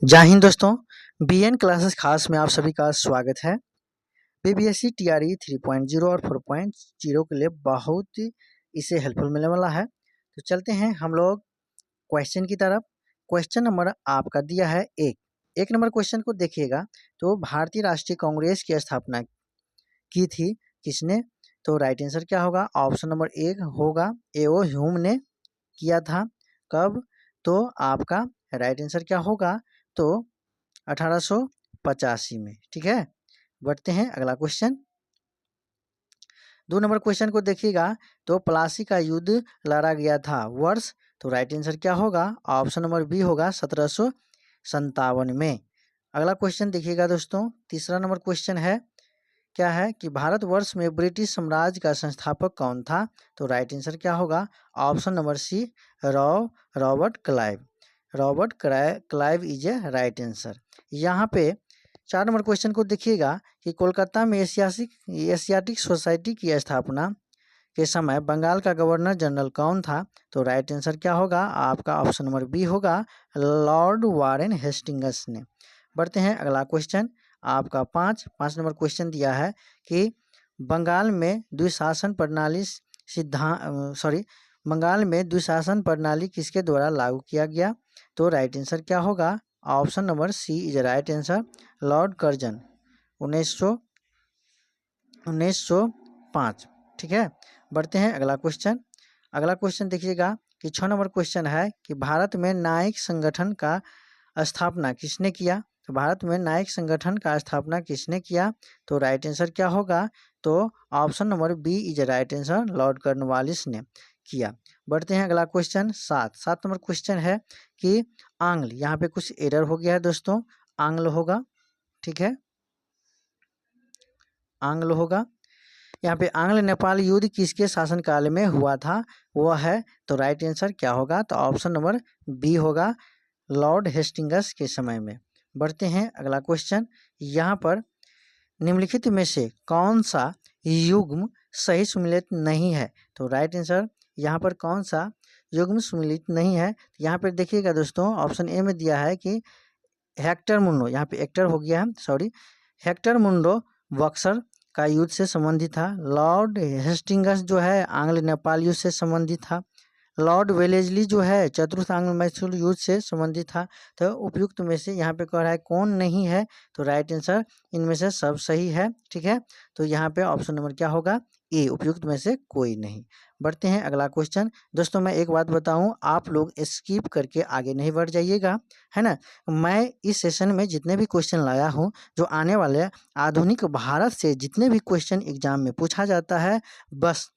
जय हिंद दोस्तों। BN classes खास में आप सभी का स्वागत है। बीबीएससी टीआरई 3.0 और 4.0 के लिए बहुत इसे हेल्पफुल मिलने वाला है। तो चलते हैं हम लोग क्वेश्चन की तरफ। क्वेश्चन नंबर आपका दिया है एक नंबर क्वेश्चन को देखिएगा। तो भारतीय राष्ट्रीय कांग्रेस की स्थापना की थी किसने? तो राइट आंसर क्या होगा? ऑप्शन नंबर एक होगा एओ ह्यूम ने किया था। कब? तो आपका राइट आंसर क्या होगा? तो 1885 में। ठीक है, बढ़ते हैं अगला क्वेश्चन। 2 नंबर क्वेश्चन को देखिएगा। तो प्लासी का युद्ध लड़ा गया था वर्ष? तो राइट आंसर क्या होगा? ऑप्शन नंबर बी होगा 1757 में। अगला क्वेश्चन देखिएगा दोस्तों। तीसरा नंबर क्वेश्चन है क्या है कि भारतवर्ष में ब्रिटिश साम्राज्य का संस्थापक कौन था? तो राइट आंसर क्या होगा? Option number C Robert Clive. Robert Clive is a right answer. यहाँ पे 4 नंबर क्वेश्चन को देखिएगा कि कोलकाता में एशियाटिक सोसाइटी की स्थापना के समय बंगाल का गवर्नर जनरल कौन था? तो राइट आंसर क्या होगा? आपका ऑप्शन नंबर बी होगा लॉर्ड वारेन हेस्टिंग्स ने। बढ़ते हैं अगला क्वेश्चन। आपका पाँच नंबर क्वेश्चन दिया है कि बंगाल में द्विशासन प्रणाली किसके द्वारा लागू किया गया? तो राइट आंसर क्या होगा? Option number C is right answer Lord Curzon 1905। ठीक है, बढ़ते हैं अगला क्वेश्चन। अगला क्वेश्चन देखिएगा कि 6 नंबर क्वेश्चन है कि भारत में न्यायिक संगठन का स्थापना किसने किया? तो भारत में न्यायिक संगठन का स्थापना किसने किया? तो राइट आंसर क्या होगा? तो option number B is right answer Lord Cornwallis ने किया। बढ़ते हैं अगला क्वेश्चन 7 नंबर क्वेश्चन है कि आंग्ल, यहाँ पे कुछ एरर हो गया है दोस्तों, आंग्ल होगा। ठीक है, आंग्ल होगा। यहाँ पे आंग्ल नेपाल युद्ध किसके शासनकाल में हुआ था? वह है तो राइट आंसर क्या होगा? तो ऑप्शन नंबर बी होगा लॉर्ड हेस्टिंग्स के समय में। बढ़ते हैं अगला क्वेश्चन। यहाँ पर निम्नलिखित में से कौन सा युग्म सही सुमेलित नहीं है? तो राइट आंसर यहाँ पर कौन सा युग्म सुमेलित नहीं है? यहाँ पर देखिएगा दोस्तों, ऑप्शन ए में दिया है कि हेक्टर मुंडो, यहाँ पे एक्टर हो गया है, सॉरी, हेक्टर मुंडो बक्सर का युद्ध से संबंधित था। लॉर्ड हेस्टिंग्स जो है आंग्ल नेपाल युद्ध से संबंधित था। लॉर्ड वेलेस्ली जो है चतुर्थ आंग्ल मैसूर युद्ध से संबंधित था। तो उपयुक्त में से यहाँ पे कह रहा है कौन नहीं है? तो राइट आंसर इनमें से सब सही है। ठीक है, तो यहाँ पे ऑप्शन नंबर क्या होगा? ए, उपयुक्त में से कोई नहीं। बढ़ते हैं अगला क्वेश्चन। दोस्तों मैं एक बात बताऊं, आप लोग स्किप करके आगे नहीं बढ़ जाइएगा, है ना। मैं इस सेशन में जितने भी क्वेश्चन लाया हूँ, जो आने वाले आधुनिक भारत से जितने भी क्वेश्चन एग्जाम में पूछा जाता है, बस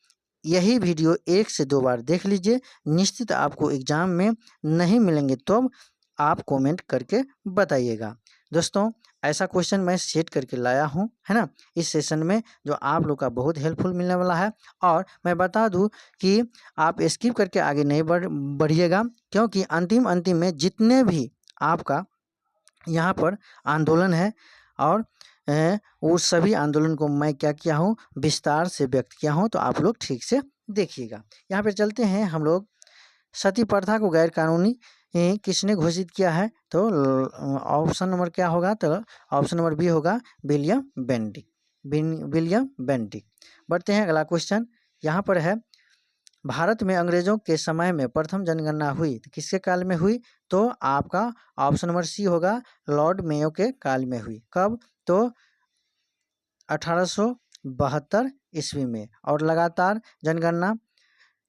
यही वीडियो 1 से 2 बार देख लीजिए। निश्चित आपको एग्जाम में नहीं मिलेंगे तो आप कमेंट करके बताइएगा। दोस्तों ऐसा क्वेश्चन मैं सेट करके लाया हूँ, है ना, इस सेशन में, जो आप लोग का बहुत हेल्पफुल मिलने वाला है। और मैं बता दूं कि आप स्किप करके आगे नहीं बढ़िएगा, क्योंकि अंतिम में जितने भी आपका यहाँ पर आंदोलन है और वो सभी आंदोलन को मैं क्या किया हूँ, विस्तार से व्यक्त किया हूँ। तो आप लोग ठीक से देखिएगा। यहाँ पे चलते हैं हम लोग। सती प्रथा को गैर कानूनी किसने घोषित किया है? तो ऑप्शन नंबर क्या होगा? तो ऑप्शन नंबर बी होगा विलियम बेंटिक। बढ़ते हैं अगला क्वेश्चन। यहाँ पर है भारत में अंग्रेजों के समय में प्रथम जनगणना हुई तो किसके काल में हुई? तो आपका ऑप्शन नंबर सी होगा लॉर्ड मेयो के काल में हुई। कब? तो 1872 ईस्वी में। और लगातार जनगणना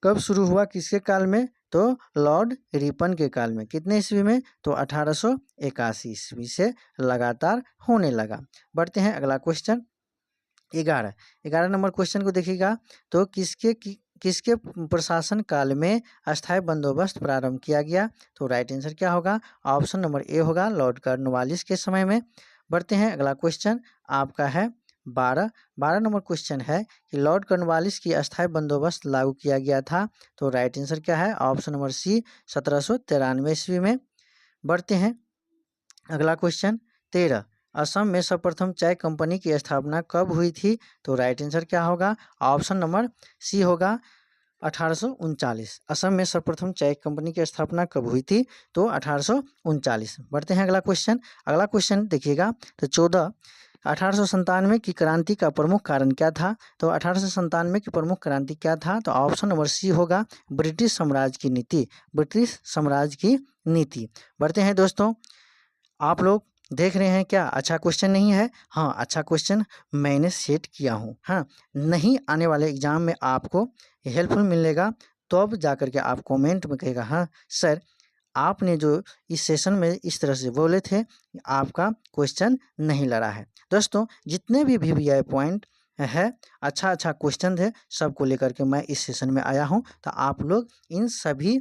कब शुरू हुआ, किसके काल में? तो लॉर्ड रिपन के काल में। कितने ईस्वी में? तो 1881 ईस्वी से लगातार होने लगा। बढ़ते हैं अगला क्वेश्चन 11 नंबर क्वेश्चन को देखिएगा। तो किसके प्रशासन काल में अस्थायी बंदोबस्त प्रारंभ किया गया? तो राइट आंसर क्या होगा? ऑप्शन नंबर ए होगा लॉर्ड कॉर्नवालिस के समय में। बढ़ते हैं अगला क्वेश्चन आपका है 12 नंबर क्वेश्चन है कि लॉर्ड कॉर्नवालिस की अस्थायी बंदोबस्त लागू किया गया था। तो राइट आंसर क्या है? ऑप्शन नंबर सी 1793 ईस्वी में। बढ़ते हैं अगला क्वेश्चन 13। असम में सर्वप्रथम चाय कंपनी की स्थापना कब हुई थी? तो राइट आंसर क्या होगा? ऑप्शन नंबर सी होगा 1839। असम में सर्वप्रथम चाय कंपनी की स्थापना कब हुई थी? तो 1839। बढ़ते हैं अगला क्वेश्चन। अगला क्वेश्चन देखिएगा, तो 1897 की क्रांति का प्रमुख कारण क्या था? तो 1897 की प्रमुख क्रांति क्या था? तो ऑप्शन नंबर सी होगा ब्रिटिश साम्राज्य की नीति। ब्रिटिश साम्राज्य की नीति। बढ़ते हैं दोस्तों, आप लोग देख रहे हैं क्या अच्छा क्वेश्चन नहीं है? हाँ, अच्छा क्वेश्चन मैंने सेट किया हूँ। हाँ, नहीं आने वाले एग्जाम में आपको हेल्पफुल मिलेगा, तो अब जाकर के आप कमेंट में कहेगा हाँ सर, आपने जो इस सेशन में इस तरह से बोले थे, आपका क्वेश्चन नहीं लड़ा है। दोस्तों, जितने भी VVI पॉइंट है, अच्छा क्वेश्चन है, सबको लेकर के मैं इस सेशन में आया हूँ। तो आप लोग इन सभी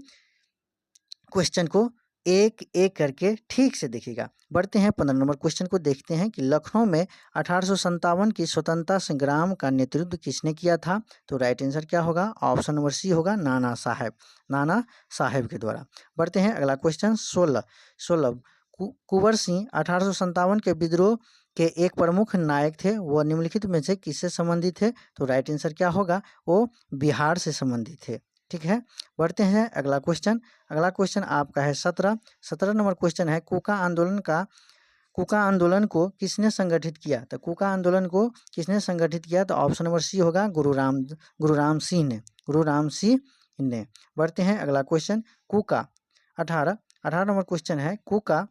क्वेश्चन को एक एक करके ठीक से देखिएगा। बढ़ते हैं 15 नंबर क्वेश्चन को देखते हैं कि लखनऊ में 1857 की स्वतंत्रता संग्राम का नेतृत्व किसने किया था? तो राइट आंसर क्या होगा? ऑप्शन नंबर सी होगा नाना साहब। नाना साहब के द्वारा। बढ़ते हैं अगला क्वेश्चन 16। कुंवर सिंह 1857 के विद्रोह के एक प्रमुख नायक थे, वो निम्नलिखित में से किससे संबंधित थे? तो राइट आंसर क्या होगा? वो बिहार से संबंधित थे। ठीक है, बढ़ते हैं अगला क्वेश्चन। अगला क्वेश्चन आपका है 17 नंबर क्वेश्चन है कुका आंदोलन को किसने संगठित किया? तो कुका आंदोलन को किसने संगठित किया? तो ऑप्शन नंबर सी होगा गुरुराम सिंह ने। बढ़ते हैं अगला क्वेश्चन। कुका 18 नंबर क्वेश्चन है, कुका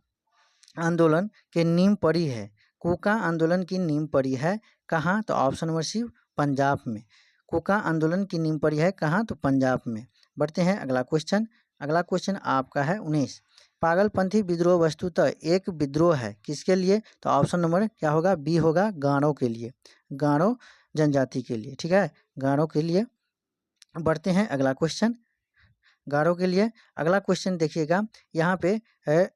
आंदोलन के नींव पड़ी है। कुका आंदोलन की नींव पड़ी है कहाँ? तो ऑप्शन नंबर सी पंजाब में। कुका आंदोलन की नींव पड़ी है कहाँ? तो पंजाब में। बढ़ते हैं अगला क्वेश्चन। अगला क्वेश्चन आपका है 19। पागलपंथी विद्रोह वस्तुतः एक विद्रोह है किसके लिए? तो ऑप्शन नंबर क्या होगा? बी होगा गारो के लिए, गारो जनजाति के लिए। ठीक है, गारो के लिए। बढ़ते हैं अगला क्वेश्चन, गारो के लिए। अगला क्वेश्चन देखिएगा, यहाँ पे है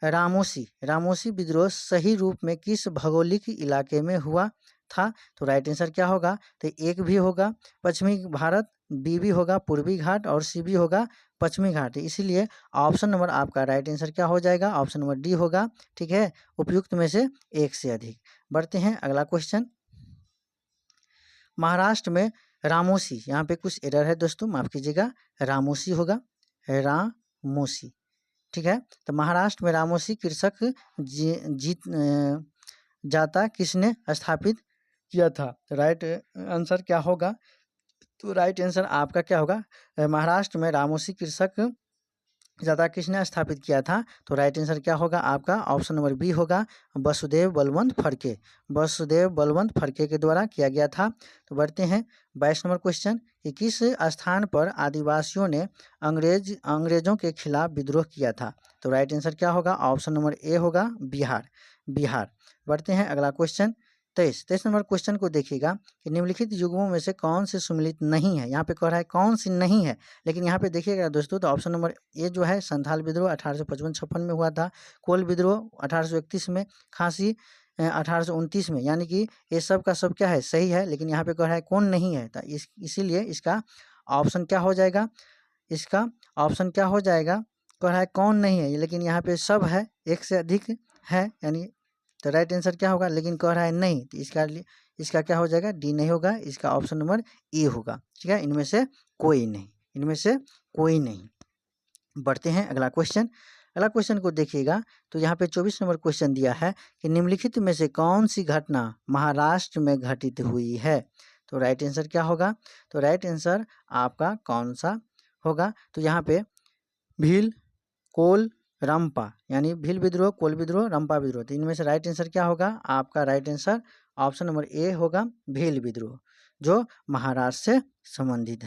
रामोसी विद्रोह सही रूप में किस भौगोलिक इलाके में हुआ था? तो राइट आंसर क्या होगा? तो एक भी होगा पश्चिमी भारत, बी भी होगा पूर्वी घाट और सी भी होगा पश्चिमी घाट। इसीलिए ऑप्शन नंबर आपका राइट आंसर क्या हो जाएगा? ऑप्शन नंबर डी होगा। ठीक है, उपयुक्त में से एक से अधिक। बढ़ते हैं अगला क्वेश्चन। महाराष्ट्र में रामोसी, यहाँ पे कुछ एरर है दोस्तों, माफ कीजिएगा, रामोसी होगा, रामोसी। ठीक है, तो महाराष्ट्र में रामोसी कृषक जाता किसने स्थापित किया था? तो राइट आंसर क्या होगा? तो राइट आंसर आपका क्या होगा? महाराष्ट्र में रामोसी कृषक जाता किसने स्थापित किया था? तो राइट आंसर क्या होगा आपका? ऑप्शन नंबर बी होगा वसुदेव बलवंत फड़के। वसुदेव बलवंत फड़के के द्वारा किया गया था। तो बढ़ते हैं 22 नंबर क्वेश्चन कि किस स्थान पर आदिवासियों ने अंग्रेजों के खिलाफ विद्रोह किया था? तो राइट आंसर क्या होगा? ऑप्शन नंबर ए होगा बिहार। बढ़ते हैं अगला क्वेश्चन 23 नंबर क्वेश्चन को देखिएगा कि निम्नलिखित युग्मों में से कौन से सम्मिलित नहीं है? यहाँ पे कह रहा है कौन सी नहीं है, लेकिन यहाँ पे देखिएगा दोस्तों, तो ऑप्शन नंबर ए जो है संथाल विद्रोह 1855-56 में हुआ था, कोल विद्रोह 1831 में, खासी 1829 में, यानी कि ये सब का सब क्या है? सही है, लेकिन यहाँ पे कह रहा है कौन नहीं है, तो इसीलिए इसका ऑप्शन क्या हो जाएगा? इसका ऑप्शन क्या हो जाएगा? कह रहा है कौन नहीं है, लेकिन यहाँ पे सब है, एक से अधिक है, यानी तो राइट आंसर क्या होगा? लेकिन कह रहा है नहीं, तो इसका क्या हो जाएगा? डी नहीं होगा, इसका ऑप्शन नंबर ए होगा। ठीक है, इनमें से कोई नहीं। बढ़ते हैं अगला क्वेश्चन। अगला क्वेश्चन को देखिएगा, तो यहाँ पे 24 नंबर क्वेश्चन दिया है कि निम्नलिखित में से कौन सी घटना महाराष्ट्र में घटित हुई है? तो राइट आंसर क्या होगा? तो राइट आंसर आपका कौन सा होगा? तो यहाँ पे भील, कोल, रंपा, यानी भील विद्रोह, कोल विद्रोह, रंपा विद्रोह। तो इनमें से राइट आंसर क्या होगा? आपका right answer option number A होगा भील विद्रोह, जो महाराष्ट्र से संबंधित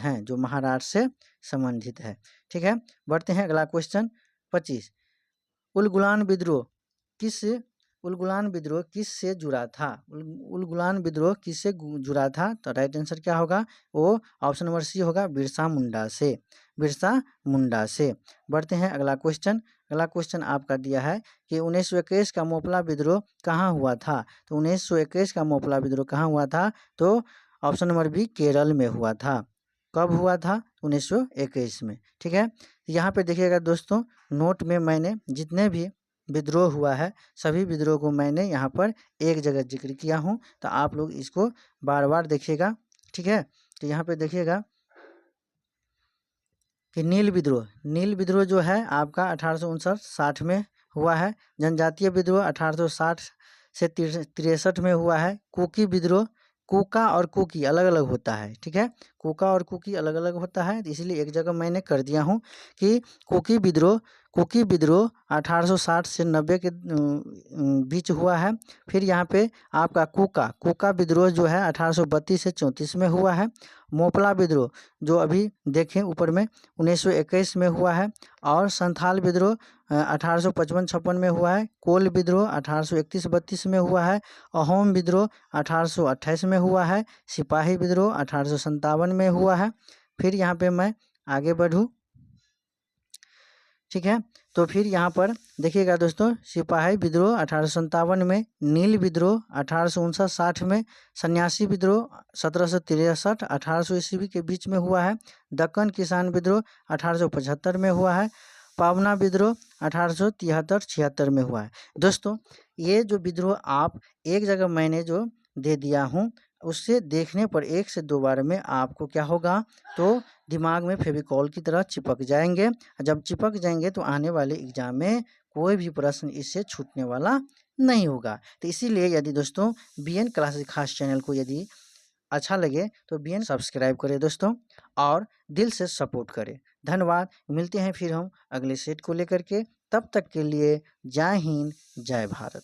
है। ठीक है, बढ़ते हैं अगला क्वेश्चन 25। उलगुलान विद्रोह किससे जुड़ा था? उलगुलान विद्रोह किससे जुड़ा था? तो राइट आंसर क्या होगा? वो ऑप्शन नंबर सी होगा बिरसा मुंडा से। बढ़ते हैं अगला क्वेश्चन। अगला क्वेश्चन आपका दिया है कि 1921 का मोपला विद्रोह कहाँ हुआ था? तो 1921 का मोपला विद्रोह कहाँ हुआ था? तो ऑप्शन नंबर बी केरल में हुआ था। कब हुआ था? 1921 में। ठीक है, यहाँ पे देखिएगा दोस्तों, नोट में मैंने जितने भी विद्रोह हुआ है सभी विद्रोह को मैंने यहाँ पर एक जगह जिक्र किया हूँ, तो आप लोग इसको बार बार देखिएगा। ठीक है, तो यहाँ पे देखिएगा कि नील विद्रोह जो है आपका 1859-60 में हुआ है। जनजातीय विद्रोह 1860 से 63 में हुआ है। कुकी विद्रोह, कुका और कुकी अलग अलग होता है, ठीक है, कुका और कुकी अलग अलग होता है, इसलिए एक जगह मैंने कर दिया हूँ कि कुकी विद्रोह 1860 से 90 के बीच हुआ है। फिर यहाँ पे आपका कुका विद्रोह जो है 1832 से 34 में हुआ है। मोपला विद्रोह जो अभी देखें ऊपर में 1921 में हुआ है। और संथाल विद्रोह 1855-56 में हुआ है। कोल विद्रोह 1831-32 में हुआ है। अहोम विद्रोह 1828 में हुआ है। सिपाही विद्रोह 1857 में हुआ है। फिर यहाँ पे मैं आगे बढ़ूँ, ठीक है, तो फिर यहाँ पर देखिएगा दोस्तों, सिपाही विद्रोह 1857 में, नील विद्रोह 1859-60 में, सन्यासी विद्रोह 1763 1800 ईस्वी के बीच में हुआ है। दक्कन किसान विद्रोह 1875 में हुआ है। पावना विद्रोह 1873-76 में हुआ है। दोस्तों ये जो विद्रोह आप एक जगह मैंने जो दे दिया हूँ, उससे देखने पर 1 से 2 बार में आपको क्या होगा, तो दिमाग में फेविकॉल की तरह चिपक जाएंगे। जब चिपक जाएंगे तो आने वाले एग्जाम में कोई भी प्रश्न इससे छूटने वाला नहीं होगा। तो इसीलिए यदि दोस्तों बीएन क्लासेस खास चैनल को यदि अच्छा लगे तो बीएन सब्सक्राइब करें दोस्तों, और दिल से सपोर्ट करें। धन्यवाद। मिलते हैं फिर हम अगले सेट को लेकर के, तब तक के लिए जय हिंद जय भारत।